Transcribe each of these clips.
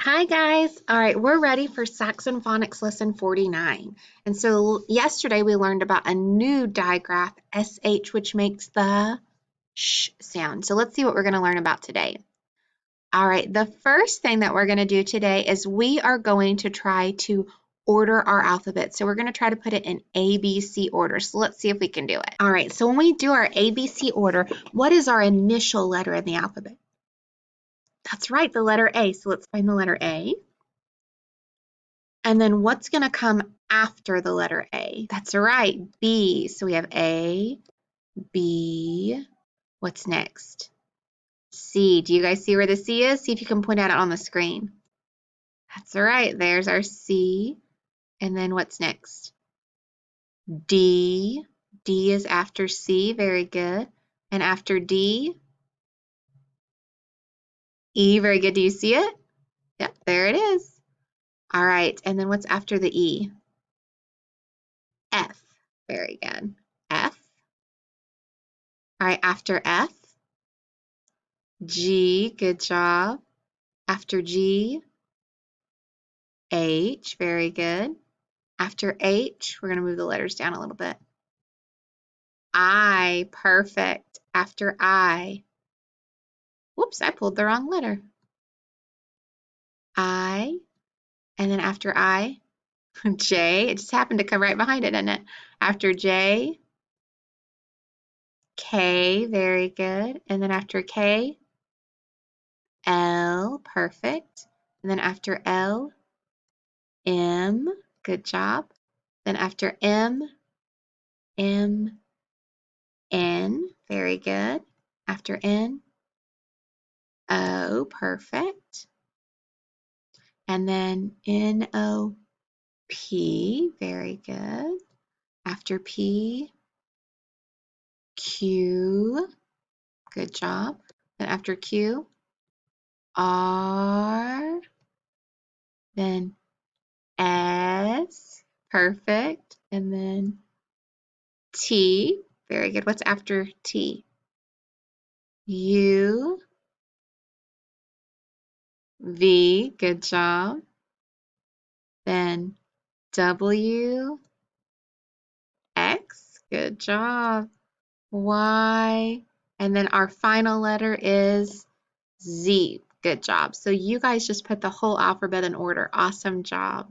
Hi guys! All right, we're ready for Saxon Phonics Lesson 49. And so yesterday we learned about a new digraph, SH, which makes the sh sound. So let's see what we're going to learn about today. All right, the first thing that we're going to do today is we are going to try to order our alphabet. So we're going to try to put it in ABC order. So let's see if we can do it. All right, so when we do our ABC order, what is our initial letter in the alphabet? That's right, the letter A. So let's find the letter A. And then what's going to come after the letter A? That's right, B. So we have A, B. What's next? C. Do you guys see where the C is? See if you can point at it on the screen. That's right, there's our C. And then what's next? D. D is after C, very good. And after D, E, very good. Do you see it? Yep, there it is. All right, and then what's after the E? F, very good. F. All right, after F, G, good job. After G, H, very good. After H, we're going to move the letters down a little bit. I, perfect. After I, whoops, I pulled the wrong letter. I, and then after I, J, it just happened to come right behind it, didn't it? After J, K, very good. And then after K, L, perfect. And then after L, M, good job. Then after M, N, very good. After N, O, perfect. And then N-O, P, very good. After P, Q, good job. Then after Q, R, then S, perfect. And then T, very good. What's after T? U, V, good job. Then W, X, good job. Y, and then our final letter is Z. Good job. So you guys just put the whole alphabet in order. Awesome job.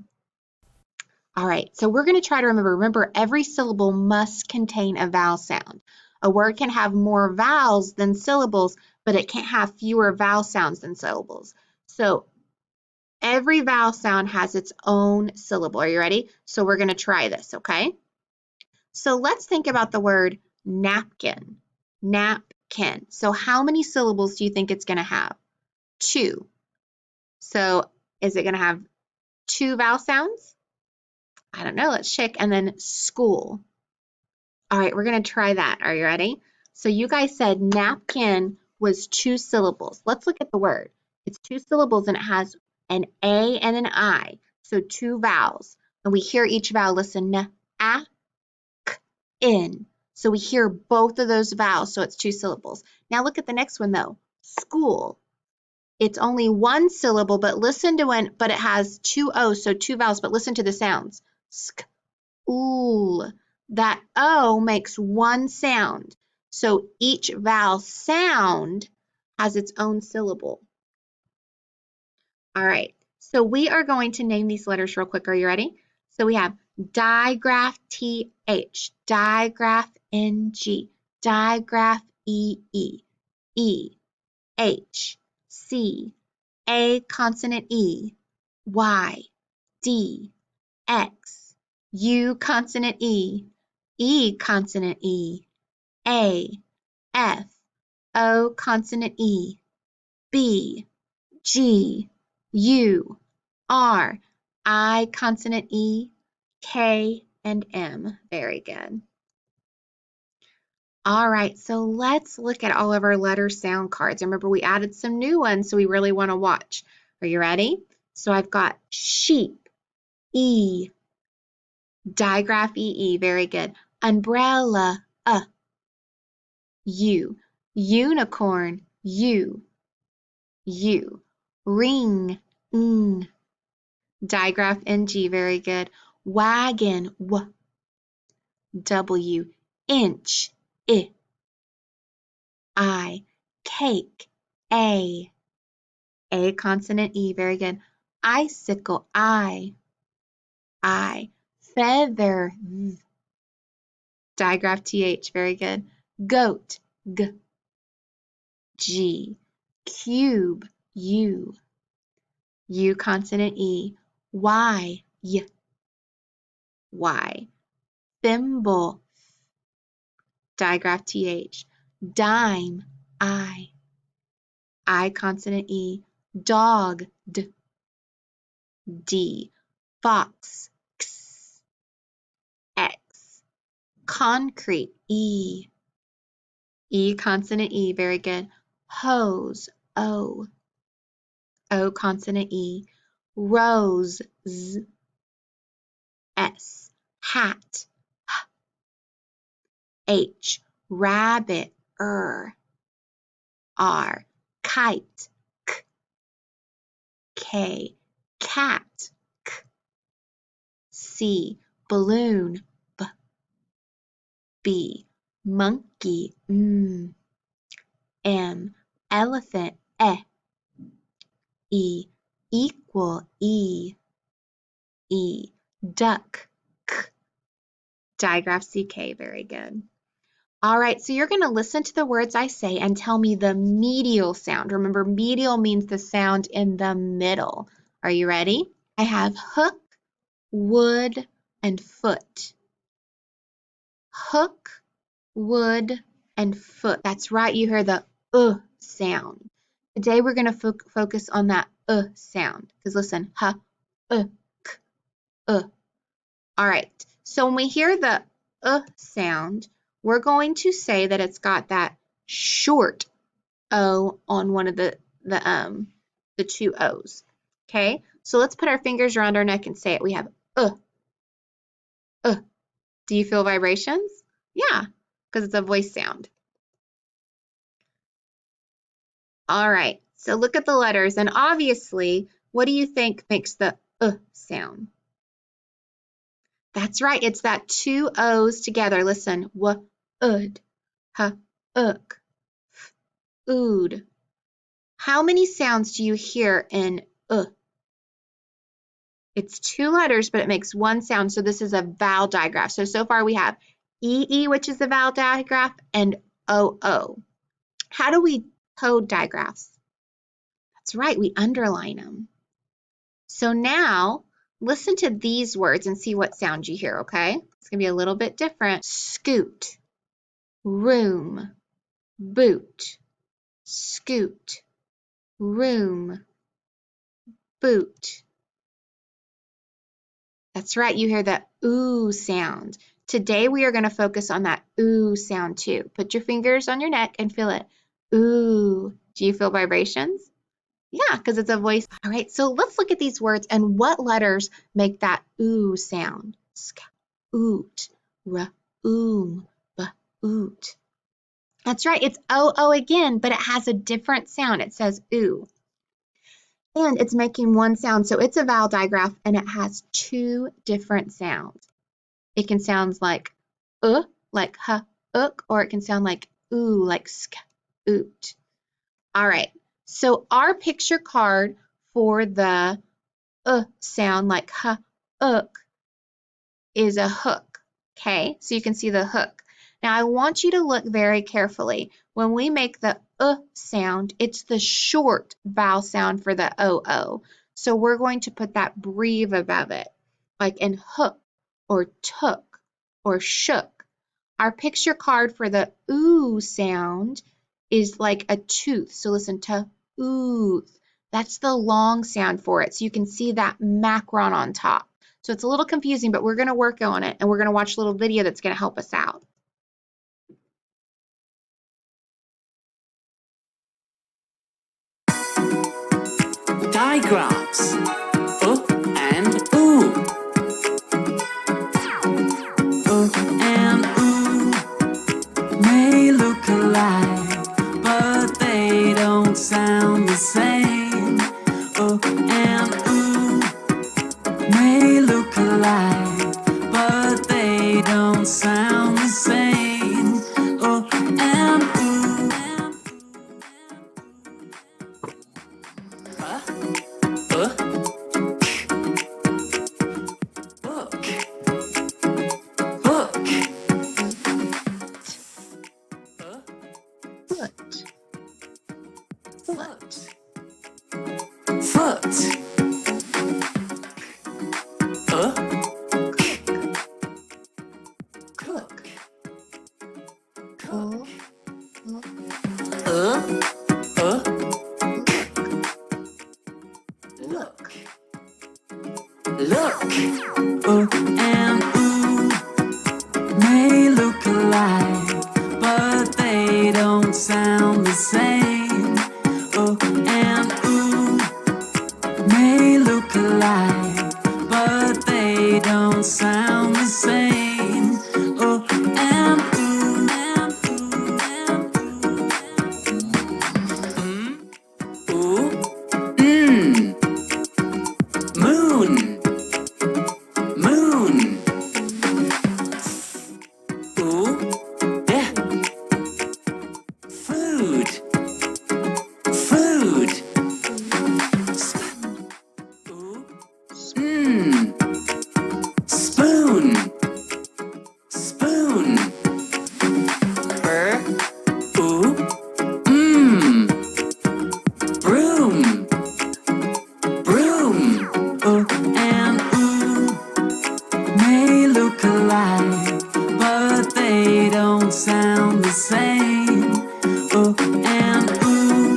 All right, so we're going to try to remember, every syllable must contain a vowel sound. A word can have more vowels than syllables, but it can't have fewer vowel sounds than syllables. So every vowel sound has its own syllable. Are you ready? So we're going to try this, okay? So let's think about the word napkin. Napkin. So how many syllables do you think it's going to have? 2. So is it going to have 2 vowel sounds? I don't know. Let's check. And then school. All right, we're going to try that. Are you ready? So you guys said napkin was 2 syllables. Let's look at the word. It's 2 syllables and it has an A and an I. So 2 vowels. And we hear each vowel. Listen, a, k, in. So we hear both of those vowels. So it's 2 syllables. Now look at the next one though. School. It's only 1 syllable, but listen to but it has 2 O's, so 2 vowels, but listen to the sounds. Sk, ool. That O makes 1 sound. So each vowel sound has its own syllable. All right, so we are going to name these letters real quick. Are you ready? So we have digraph TH, digraph NG, digraph EE, E, H, C, A consonant E, Y, D, X, U consonant E consonant E, A, F, O consonant E, B, G, U, R, I consonant E, K, and M. Very good. All right, so let's look at all of our letter sound cards. Remember, we added some new ones, so we really want to watch. Are you ready? So I've got sheep, E, digraph EE, very good. Umbrella, U, unicorn, U, ring, Digraph NG, very good. Wagon, W. Inch, I. Cake, A consonant E, very good. Icicle, I. Feather, Digraph TH, very good. Goat, G. Cube, U consonant E. Y, Thimble, Digraph TH. Dime, I consonant E. Dog, D. Fox, X. Concrete, E consonant E, very good. Hose, O consonant E. Rose, S. Hat, H. Rabbit, R. Kite, K. Cat, C. Balloon, B. Monkey, M. Elephant, E. Equal, E. Duck, Digraph CK, very good. All right, so you're going to listen to the words I say and tell me the medial sound. Remember, medial means the sound in the middle. Are you ready? I have hook, wood, and foot. Hook, wood, and foot. That's right, you hear the sound. Today we're going to focus on that sound. Because listen, k. All right, so when we hear the sound, we're going to say that it's got that short O on one of the two O's. Okay, so let's put our fingers around our neck and say it. We have Do you feel vibrations? Yeah, because it's a voice sound. All right, so look at the letters, and obviously, what do you think makes the sound? That's right, it's that two O's together. Listen, would, uk, ood. How many sounds do you hear in It's two letters, but it makes one sound, so this is a vowel digraph. So far we have EE, which is the vowel digraph, and OO. How do we code digraphs? That's right, we underline them. So now, listen to these words and see what sound you hear, okay? It's going to be a little bit different. Scoot, room, boot, scoot, room, boot. That's right, you hear the ooh sound. Today we are going to focus on that ooh sound too. Put your fingers on your neck and feel it. Ooh. Do you feel vibrations? Yeah, because it's a voice. All right, so let's look at these words and what letters make that ooh sound. Sk, oot, r, oom, b, oot. That's right, it's O-O again, but it has a different sound. It says ooh. And it's making one sound, so it's a vowel digraph, and it has two different sounds. It can sound like like ook, or it can sound like ooh, like sk, oot. All right, so our picture card for the sound like ook is a hook, okay? So you can see the hook. Now I want you to look very carefully. When we make the sound, it's the short vowel sound for the OO. So we're going to put that breve above it, like in hook or took or shook. Our picture card for the ooh sound is like a tooth. So listen to ooth. That's the long sound for it. So you can see that macron on top. So it's a little confusing, but we're going to work on it, and we're going to watch a little video that's going to help us out. Digraphs. And ooh. And ooh may look alike, but they don't sound the same. And ooh alike, but they don't sound the same. Oh, and ooh. Book. Book. Foot. Foot. Cook. Cook. Look. Look. Look. And ooh may look alike, but they don't sound the same. And ooh may look alike, but they don't sound the same. And ooh, and ooh, and ooh. Ooh, moon, moon. Ooh, yeah. Food, food. Ooh, spoon, spoon. Ooh, broom, broom. And ooh may look alike, but they don't sound the same. And ooh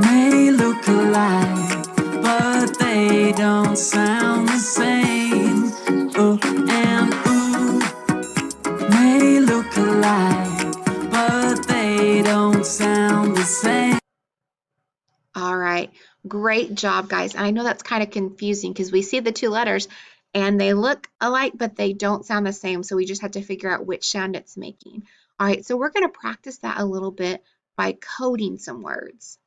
may look alike, but they don't sound the same. And ooh may look alike, but they don't sound the same. All right, great job, guys. And I know that's kind of confusing because we see the two letters and they look alike, but they don't sound the same. So we just have to figure out which sound it's making. All right, so we're going to practice that a little bit by coding some words.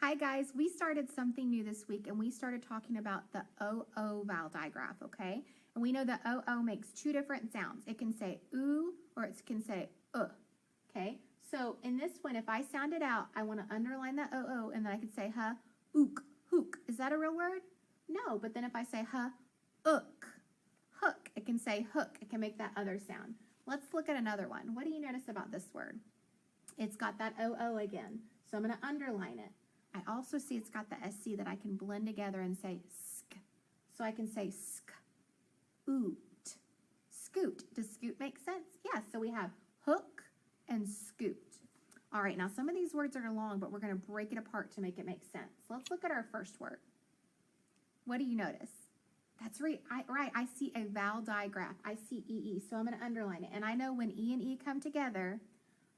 Hi guys, we started something new this week and we started talking about the OO vowel digraph, okay? And we know that OO makes two different sounds. It can say oo or it can say okay? So in this one, if I sound it out, I want to underline that OO and then I could say huh, ook, hook. Is that a real word? No, but then if I say huh, ook, hook, it can say hook. It can make that other sound. Let's look at another one. What do you notice about this word? It's got that OO again, so I'm going to underline it. I also see it's got the SC that I can blend together and say sk. So I can say sk, oot, scoot. Does scoot make sense? Yeah, so we have hook and scoot. All right, now some of these words are long, but we're going to break it apart to make it make sense. Let's look at our first word. What do you notice? That's right, I see a vowel digraph. I see EE, so I'm going to underline it. And I know when E and E come together,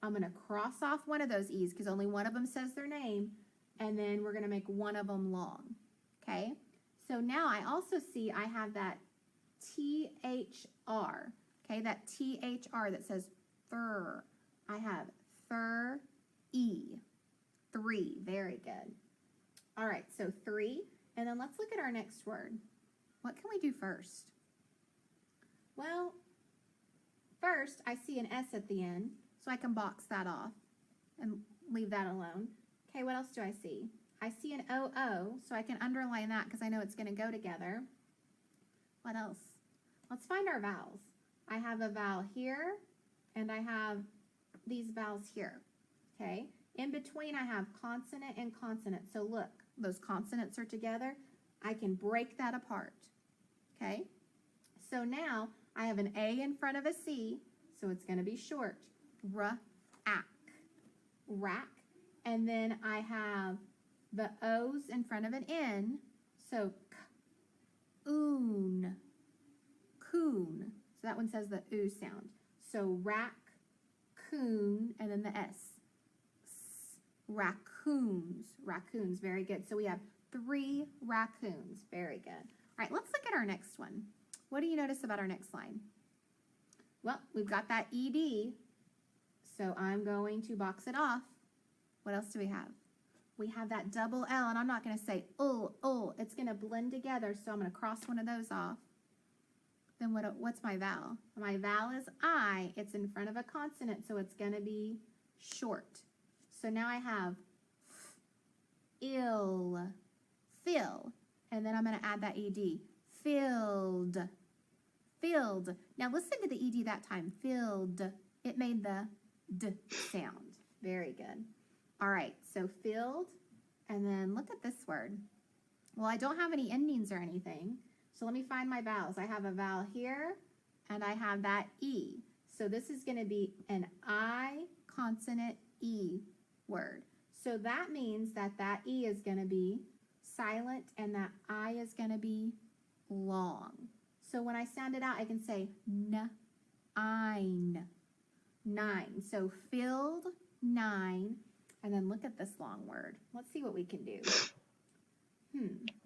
I'm going to cross off one of those E's because only one of them says their name, and then we're going to make one of them long, okay? So now I also see I have that THR, okay, that THR that says fur. I have fur, E, 3, very good. All right, so 3, and then let's look at our next word. What can we do first? Well, first I see an S at the end, so I can box that off and leave that alone. Okay, what else do I see? I see an OO, so I can underline that because I know it's going to go together. What else? Let's find our vowels. I have a vowel here, and I have these vowels here, okay? In between, I have consonant and consonant. So look, those consonants are together. I can break that apart, okay? So now I have an A in front of a C, so it's going to be short. R-ack, rack. And then I have the O's in front of an N, so k-oon, coon. So that one says the oo sound. So rack, coon, and then the S. Raccoons, raccoons, very good. So we have 3 raccoons, very good. All right, let's look at our next one. What do you notice about our next line? Well, we've got that ED, so I'm going to box it off. What else do we have? We have that double L, and I'm not going to say oh. It's going to blend together, so I'm going to cross one of those off. Then what's my vowel? My vowel is I. It's in front of a consonant, so it's going to be short. So now I have ill, fill, and then I'm going to add that ed. Filled, filled. Now listen to the ed that time. Filled. It made the d sound. Very good. All right, so filled, and then look at this word. Well, I don't have any endings or anything, so let me find my vowels. I have a vowel here, and I have that E. So this is going to be an I consonant E word. So that means that that E is going to be silent, and that I is going to be long. So when I sound it out, I can say ein, nine. So filled, nine. And then look at this long word. Let's see what we can do.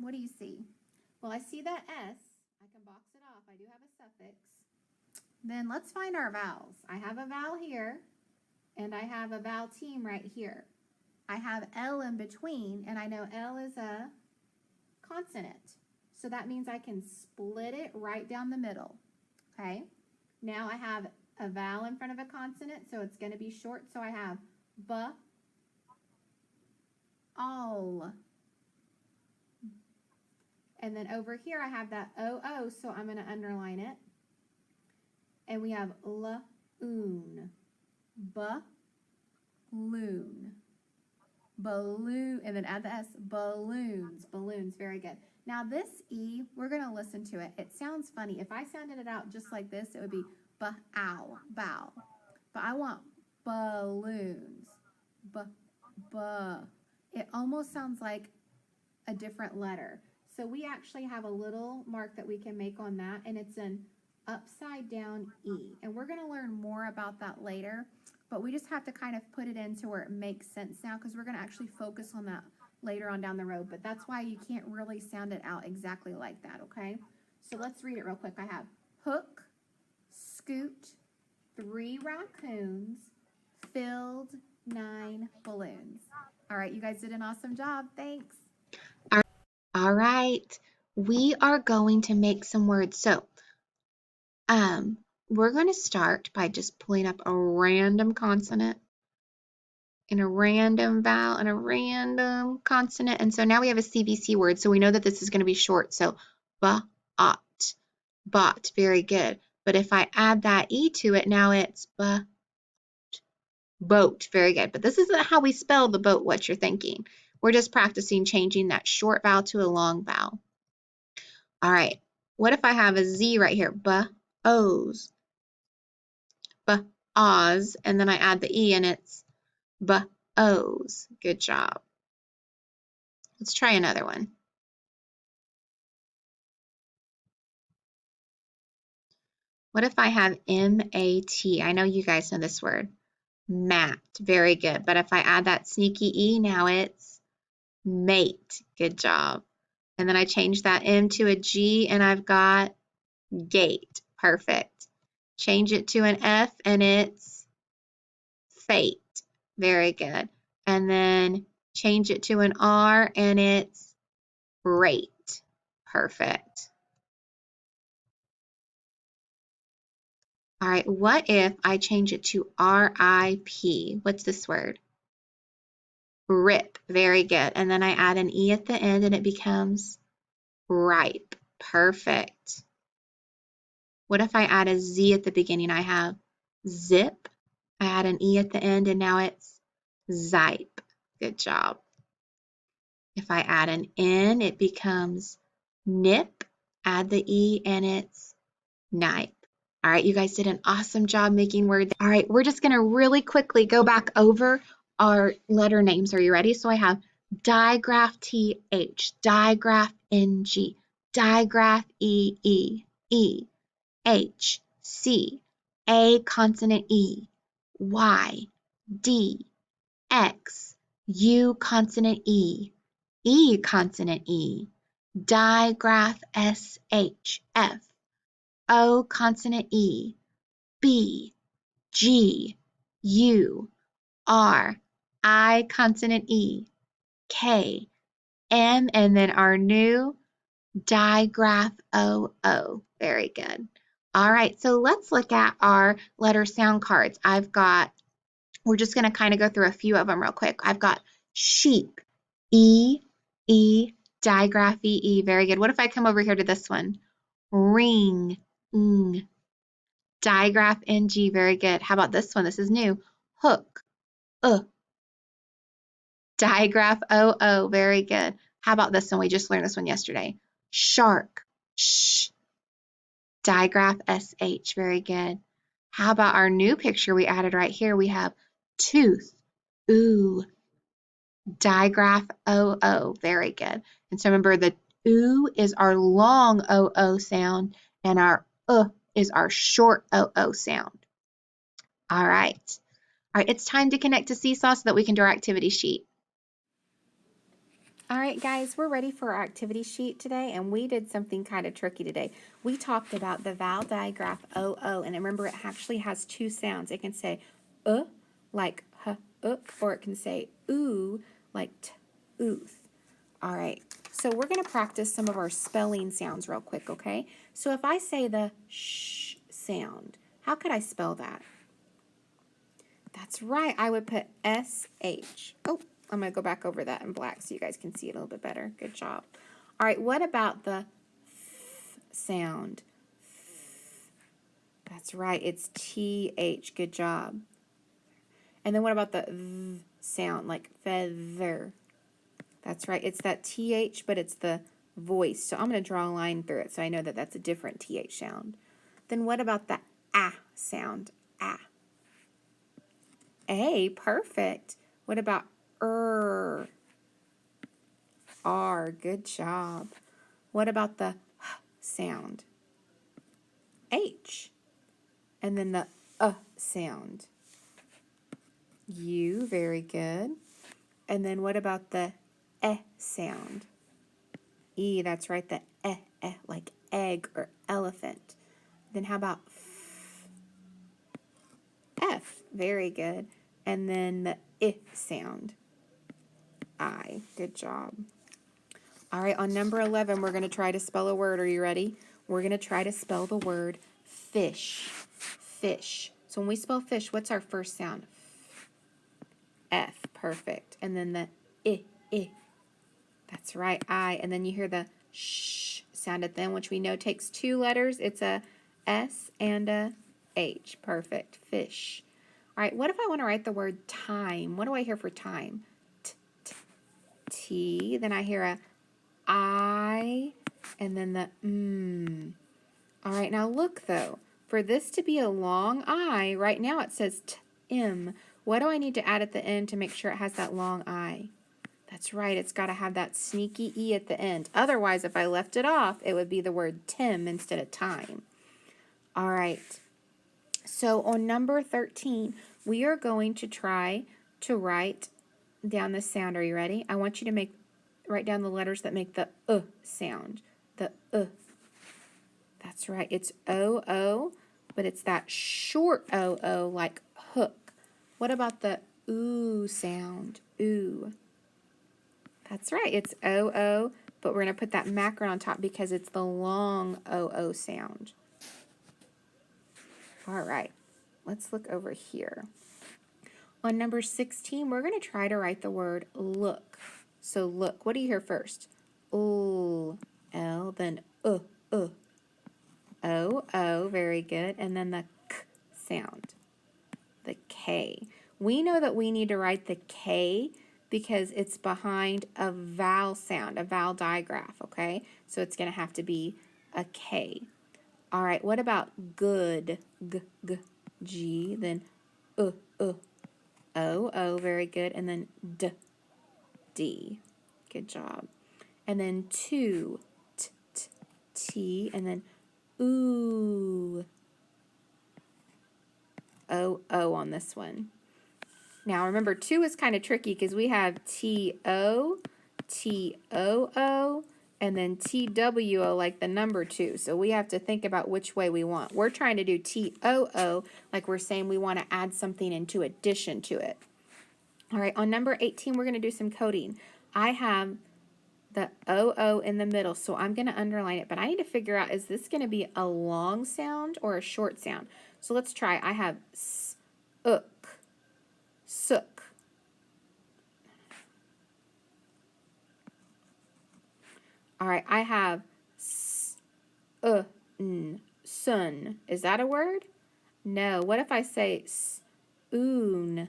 What do you see? Well, I see that S. I can box it off. I do have a suffix. Then let's find our vowels. I have a vowel here, and I have a vowel team right here. I have L in between, and I know L is a consonant. So that means I can split it right down the middle. Okay? Now I have a vowel in front of a consonant, so it's going to be short. So I have B, all. And then over here I have that OO, so I'm going to underline it. And we have loon, balloon, balloon, and then add the S, balloons, balloons, very good. Now this E, we're going to listen to it. It sounds funny. If I sounded it out just like this, it would be bow, bow. But I want balloons, It almost sounds like a different letter. So we actually have a little mark that we can make on that, and it's an upside down E. And we're going to learn more about that later, but we just have to kind of put it into where it makes sense now, because we're going to actually focus on that later on down the road. But that's why you can't really sound it out exactly like that, okay? So let's read it real quick. I have hook, scoot, 3 raccoons, filled, 9 balloons. All right, you guys did an awesome job. Thanks. All right, we are going to make some words. So, we're going to start by just pulling up a random consonant and a random vowel and a random consonant. And so now we have a CVC word. So we know that this is going to be short. So, ba-ot, bot, very good. But if I add that E to it, now it's boat, very good. But this isn't how we spell the boat, what you're thinking. We're just practicing changing that short vowel to a long vowel. All right, what if I have a Z right here? B-O's, B-Oz, and then I add the E and it's B-O's. Good job. Let's try another one. What if I have M-A-T? I know you guys know this word. Mat, very good. But if I add that sneaky E, now it's mate. Good job. And then I change that M to a G and I've got gate. Perfect. Change it to an F and it's fate. Very good. And then change it to an R and it's rate. Perfect. All right, what if I change it to R-I-P? What's this word? Rip. Very good. And then I add an E at the end and it becomes ripe. Perfect. What if I add a Z at the beginning? I have zip. I add an E at the end and now it's zipe. Good job. If I add an N, it becomes nip. Add the E and it's nipe. All right, you guys did an awesome job making words. All right, we're just going to really quickly go back over our letter names. Are you ready? So I have digraph TH, digraph NG, digraph EE, E, H, C, A consonant E, Y, D, X, U consonant E consonant E, digraph SH, F, O consonant E, B, G, U, R, I consonant E, K, M, and then our new digraph O. Very good. All right, so let's look at our letter sound cards. We're just going to kind of go through a few of them real quick. I've got sheep, E, digraph E. Very good. What if I come over here to this one? Ring, ng, digraph NG. Very good. How about this one? This is new. Hook, digraph O. Very good. How about this one? We just learned this one yesterday. Shark, sh, digraph SH. Very good. How about our new picture we added right here? We have tooth, oo, digraph OO. Very good. And so remember, the oo is our long OO sound, and our is our short OO sound. All right. All right, it's time to connect to Seesaw so that we can do our activity sheet. All right, guys, we're ready for our activity sheet today, and we did something kind of tricky today. We talked about the vowel digraph OO, and remember, it actually has two sounds. It can say like or it can say oo, like ooth. All right, so we're going to practice some of our spelling sounds real quick, okay? So if I say the sh sound, how could I spell that? That's right, I would put SH. Oh, I'm going to go back over that in black so you guys can see it a little bit better. Good job. All right, what about the th sound? That's right, it's TH. Good job. And then what about the th sound, like feather? That's right, it's that TH, but it's the voice. So I'm going to draw a line through it so I know that that's a different TH sound. Then what about the ah sound? Ah. A, perfect. What about R? Good job. What about the h sound? H. And then the sound. U, very good. And then what about the sound? E, that's right, the like egg or elephant. Then how about F? Very good. And then the I sound. I. Good job. All right, on number 11, we're going to try to spell a word. Are you ready? We're going to try to spell the word fish. Fish. So when we spell fish, what's our first sound? F. Perfect. And then the I. That's right, I. And then you hear the sh sound at the end, which we know takes two letters. It's a S and a H. Perfect. Fish. All right, what if I want to write the word time? What do I hear for time? T. Then I hear a I, and then the All right, now look though. For this to be a long I, right now it says T-M. What do I need to add at the end to make sure it has that long I? That's right, it's got to have that sneaky E at the end. Otherwise, if I left it off, it would be the word Tim instead of time. All right, so on number 13, we are going to try to write down the sound. Are you ready? I want you to write down the letters that make the sound. The That's right. It's O-O, but it's that short O-O like hook. What about the ooh sound? Ooh. That's right. It's O-O, but we're going to put that macron on top because it's the long O-O sound. All right. Let's look over here. On number 16, we're going to try to write the word look. So look. What do you hear first? L, then O, very good. And then the K sound, the K. We know that we need to write the K because it's behind a vowel sound, a vowel digraph, okay? So it's going to have to be a K. All right, what about good? G, then O, very good. And then D. Good job. And then two, T, and then ooh. O on this one. Now remember, 2 is kind of tricky because we have T-O, T-O-O, and then T-W-O like the number 2. So we have to think about which way we want. We're trying to do T-O-O like we're saying we want to add something into addition to it. All right, on number 18, we're going to do some coding. I have the OO in the middle, so I'm going to underline it, but I need to figure out, is this going to be a long sound or a short sound? So let's try. I have s, ook, sook. All right, I have s, n, sun. Is that a word? No. What if I say soon?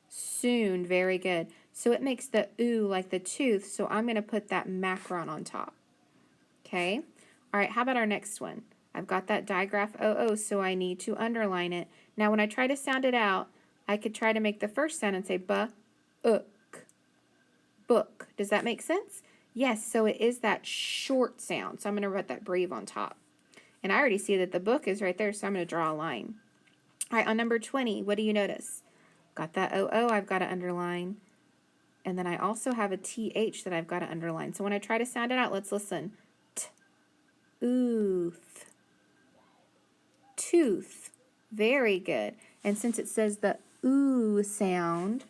Soon. Very good. So it makes the oo like the tooth, so I'm going to put that macron on top. Okay? All right, how about our next one? I've got that digraph OO, so I need to underline it. Now, when I try to sound it out, I could try to make the first sound and say ook, book. Does that make sense? Yes, so it is that short sound. So I'm going to write that breve on top. And I already see that the book is right there, so I'm going to draw a line. All right, on number 20, what do you notice? Got that OO I've got to underline. And then I also have a TH that I've got to underline. So when I try to sound it out, let's listen. Ooth. Tooth. Very good. And since it says the ooh sound,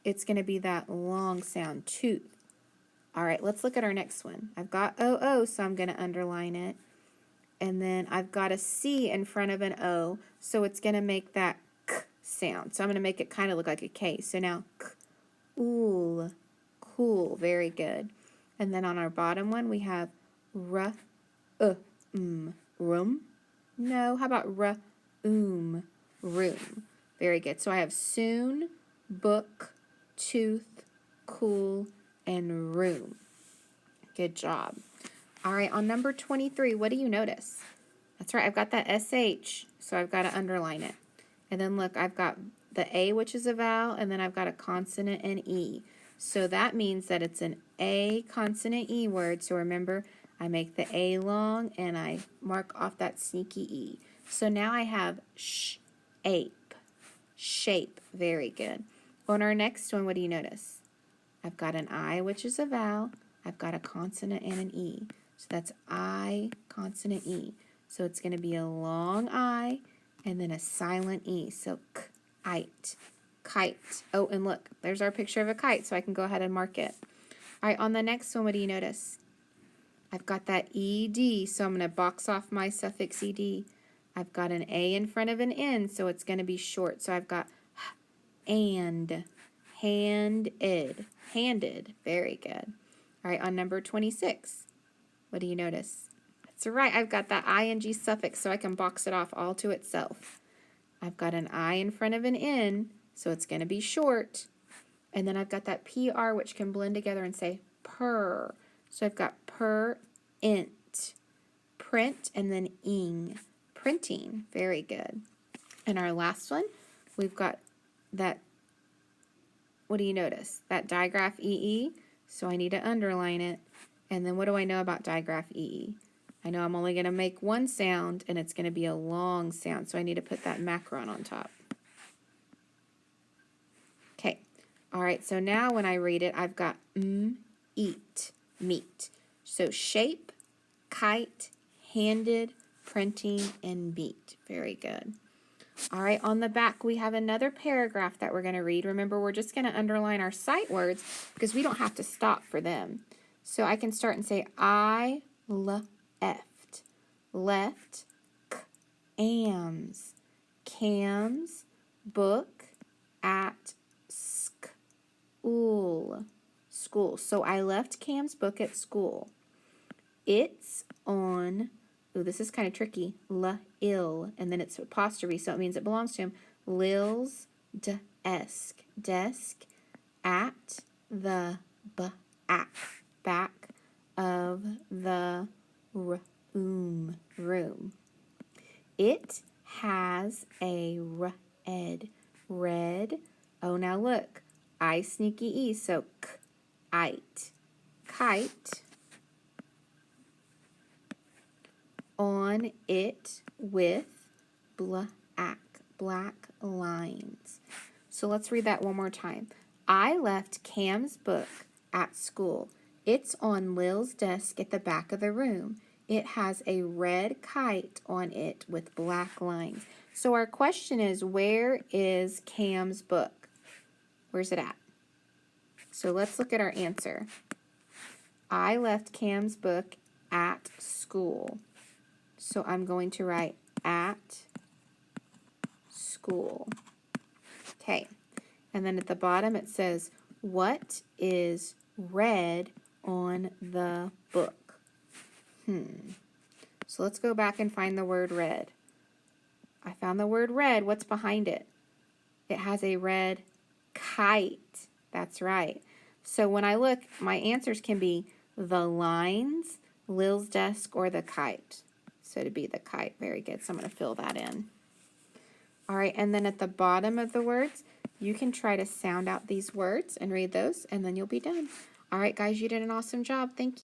it's going to be that long sound, tooth. All right, let's look at our next one. I've got OO, so I'm going to underline it. And then I've got a C in front of an O, so it's going to make that K sound. So I'm going to make it kind of look like a K. So now, K, ool, cool, very good. And then on our bottom one, we have room. No, how about room? Very good. So I have soon, book, tooth, cool, and room. Good job. All right, on number 23, what do you notice? That's right, I've got that SH, so I've got to underline it. And then look, I've got the A, which is a vowel, and then I've got a consonant and E. So that means that it's an A consonant E word. So remember, I make the A long and I mark off that sneaky E. So now I have shape. Shape. Very good. On our next one, what do you notice? I've got an I, which is a vowel. I've got a consonant and an E. So that's I, consonant E. So it's going to be a long I and then a silent E. So kite. Kite. Oh, and look, there's our picture of a kite, so I can go ahead and mark it. All right, on the next one, what do you notice? I've got that ED, so I'm going to box off my suffix ED. I've got an A in front of an N, so it's going to be short. So I've got and, handed, handed. Very good. All right, on number 26, what do you notice? That's right, I've got that ing suffix, so I can box it off all to itself. I've got an I in front of an N, so it's going to be short. And then I've got that PR, which can blend together and say per. So I've got int, print, and then ing, printing. Very good. And our last one, we've got that, what do you notice? That digraph EE, so I need to underline it. And then what do I know about digraph EE? I know I'm only going to make one sound, and it's going to be a long sound, so I need to put that macron on top. Okay, all right, so now when I read it, I've got eat, meat. So shape, kite, handed, printing, and meat. Very good. All right, on the back, we have another paragraph that we're going to read. Remember, we're just going to underline our sight words because we don't have to stop for them. So I can start and say, I left, ams, cams, book, at, school. So I left Cam's book at school. It's on, ooh, this is kind of tricky, il, and then it's apostrophe, so it means it belongs to him. Lil's desk, at the back of the room. It has a red. Oh, now look, I sneaky E, so kite. On it with black lines. So let's read that one more time. I left Cam's book at school. It's on Lil's desk at the back of the room. It has a red kite on it with black lines. So our question is, where is Cam's book? Where's it at? So let's look at our answer. I left Cam's book at school. So I'm going to write at school. Okay. And then at the bottom it says, what is red on the book? So let's go back and find the word red. I found the word red. What's behind it? It has a red kite. That's right. So when I look, my answers can be the lines, Lil's desk, or the kite. So to be the kite. Very good. So I'm going to fill that in. All right, and then at the bottom of the words, you can try to sound out these words and read those, and then you'll be done. All right, guys, you did an awesome job. Thank you.